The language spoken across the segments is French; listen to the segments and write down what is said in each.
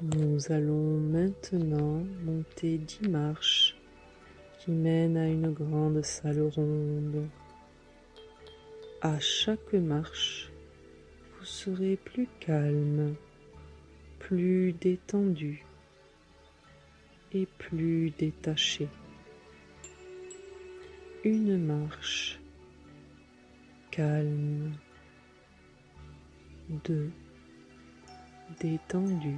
Nous allons maintenant monter 10 marches qui mènent à une grande salle ronde. À chaque marche, vous serez plus calme, plus détendu et plus détaché. Une marche calme, 2 détendu,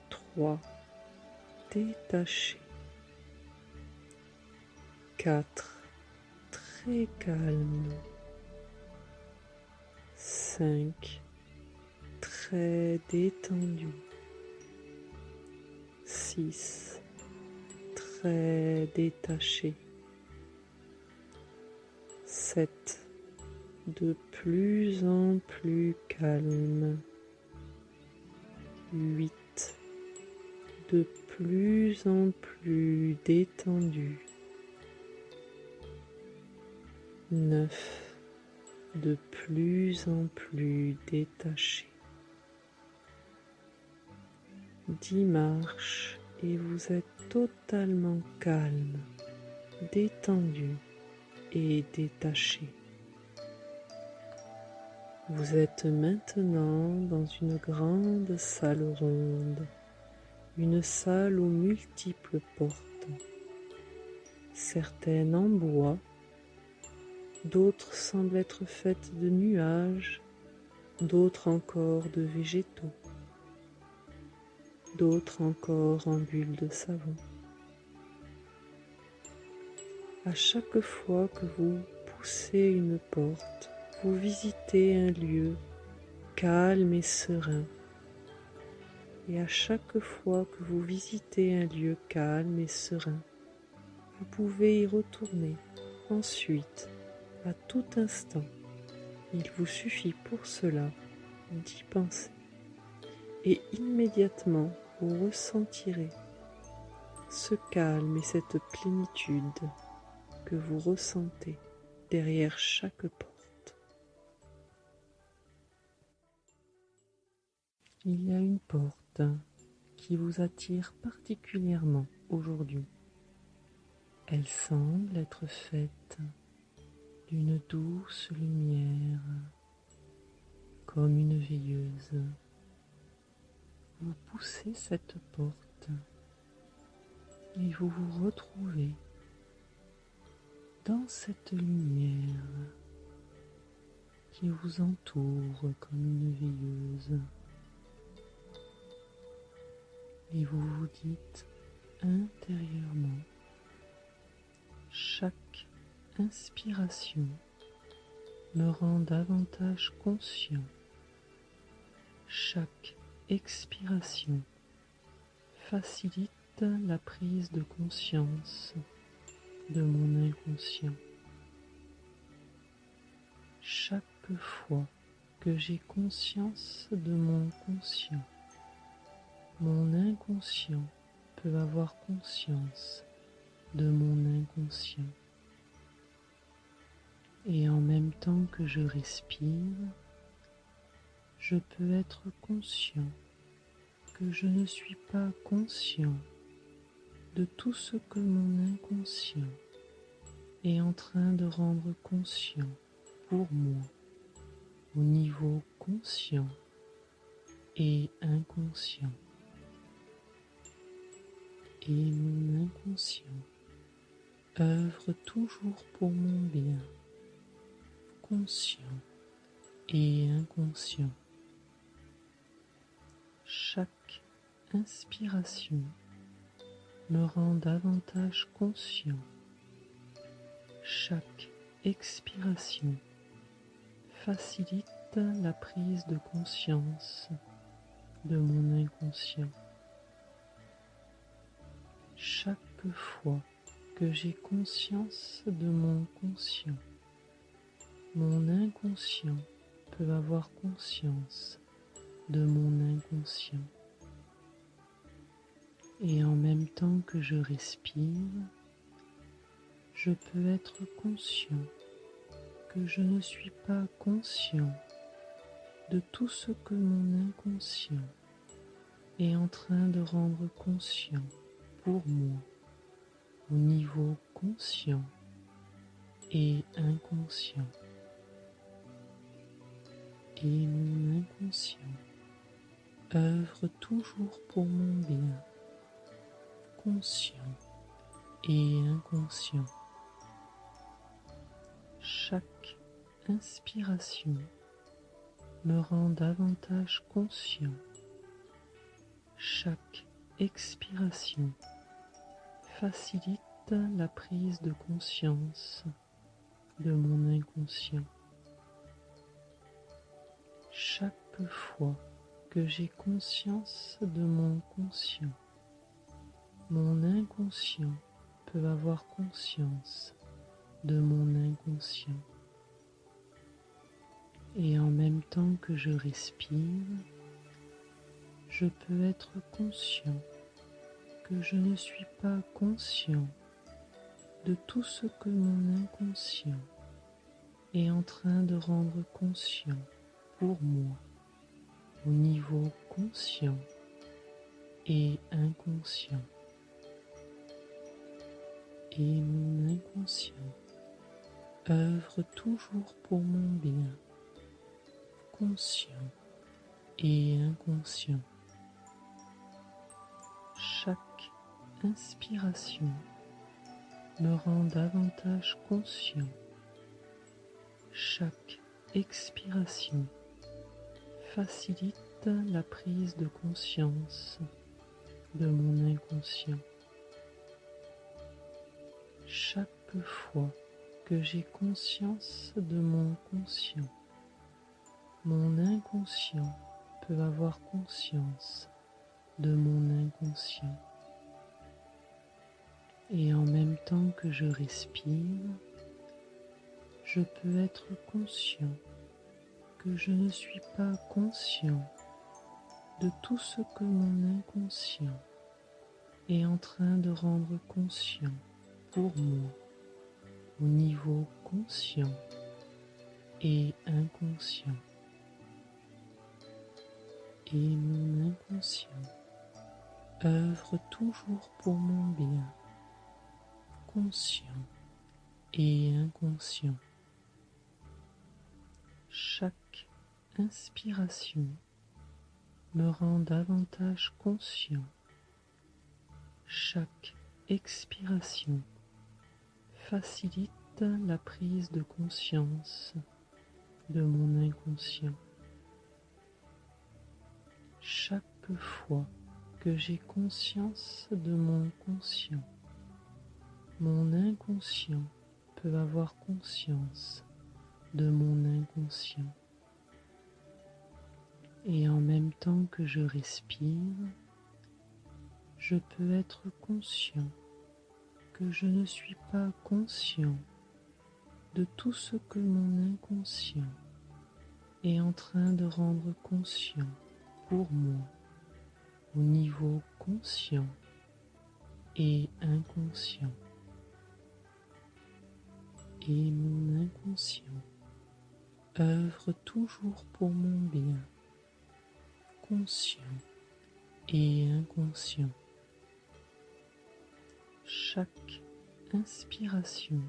3 détaché, 4 très calme, 5 très détendu, 6 très détaché, 7 de plus en plus calme, 8 de plus en plus détendu, 9 de plus en plus détaché. 10 marches et vous êtes totalement calme, détendu et détaché. Vous êtes maintenant dans une grande salle ronde, une salle aux multiples portes, certaines en bois, d'autres semblent être faites de nuages, d'autres encore de végétaux, d'autres encore en bulles de savon. À chaque fois que vous poussez une porte, vous visitez un lieu calme et serein. Et à chaque fois que vous visitez un lieu calme et serein, vous pouvez y retourner ensuite, à tout instant. Il vous suffit pour cela d'y penser. Et immédiatement, vous ressentirez ce calme et cette plénitude que vous ressentez derrière chaque porte. Il y a une porte qui vous attire particulièrement aujourd'hui. Elle semble être faite d'une douce lumière, comme une veilleuse. Vous poussez cette porte et vous vous retrouvez dans cette lumière qui vous entoure comme une veilleuse. Et vous vous dites intérieurement, chaque inspiration me rend davantage conscient. Chaque expiration facilite la prise de conscience de mon inconscient. Chaque fois que j'ai conscience de mon conscient, mon inconscient peut avoir conscience de mon inconscient. Et en même temps que je respire, je peux être conscient que je ne suis pas conscient de tout ce que mon inconscient est en train de rendre conscient pour moi au niveau conscient et inconscient. Et mon inconscient œuvre toujours pour mon bien, conscient et inconscient. Chaque inspiration me rend davantage conscient. Chaque expiration facilite la prise de conscience de mon inconscient. Chaque fois que j'ai conscience de mon conscient, mon inconscient peut avoir conscience de mon inconscient. Et en même temps que je respire, je peux être conscient que je ne suis pas conscient de tout ce que mon inconscient est en train de rendre conscient pour moi, au niveau conscient et inconscient. Et mon inconscient œuvre toujours pour mon bien, conscient et inconscient. Chaque inspiration me rend davantage conscient. Chaque expiration facilite la prise de conscience de mon inconscient. Chaque fois que j'ai conscience de mon conscient, mon inconscient peut avoir conscience de mon inconscient. Et en même temps que je respire, je peux être conscient que je ne suis pas conscient de tout ce que mon inconscient est en train de rendre conscient pour moi, au niveau conscient et inconscient. Et mon inconscient œuvre toujours pour mon bien, conscient et inconscient. Chaque inspiration me rend davantage conscient. Chaque expiration facilite la prise de conscience de mon inconscient. Chaque fois que j'ai conscience de mon conscient, mon inconscient peut avoir conscience de mon inconscient. Et en même temps que je respire, je peux être conscient que je ne suis pas conscient de tout ce que mon inconscient est en train de rendre conscient pour moi, au niveau conscient et inconscient. Et mon inconscient œuvre toujours pour mon bien, conscient et inconscient. Chaque inspiration me rend davantage conscient. Chaque expiration facilite la prise de conscience de mon inconscient. Chaque fois que j'ai conscience de mon conscient, mon inconscient peut avoir conscience de mon inconscient. Et en même temps que je respire, je peux être conscient que je ne suis pas conscient de tout ce que mon inconscient est en train de rendre conscient pour moi, au niveau conscient et inconscient. Et mon inconscient œuvre toujours pour mon bien, conscient et inconscient. Chaque inspiration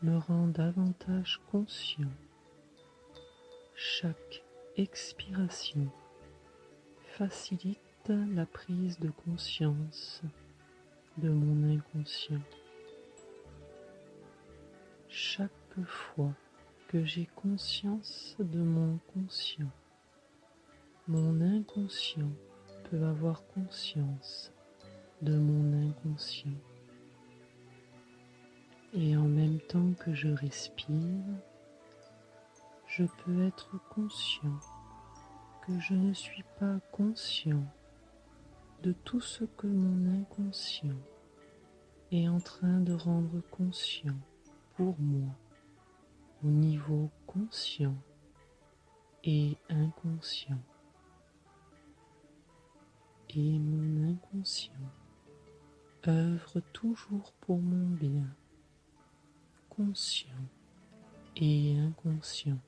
me rend davantage conscient. Chaque expiration facilite la prise de conscience de mon inconscient. Chaque fois que j'ai conscience de mon conscient, mon inconscient peut avoir conscience de mon inconscient. Et en même temps que je respire, je peux être conscient que je ne suis pas conscient de tout ce que mon inconscient est en train de rendre conscient pour moi, au niveau conscient et inconscient. Et mon inconscient œuvre toujours pour mon bien, conscient et inconscient.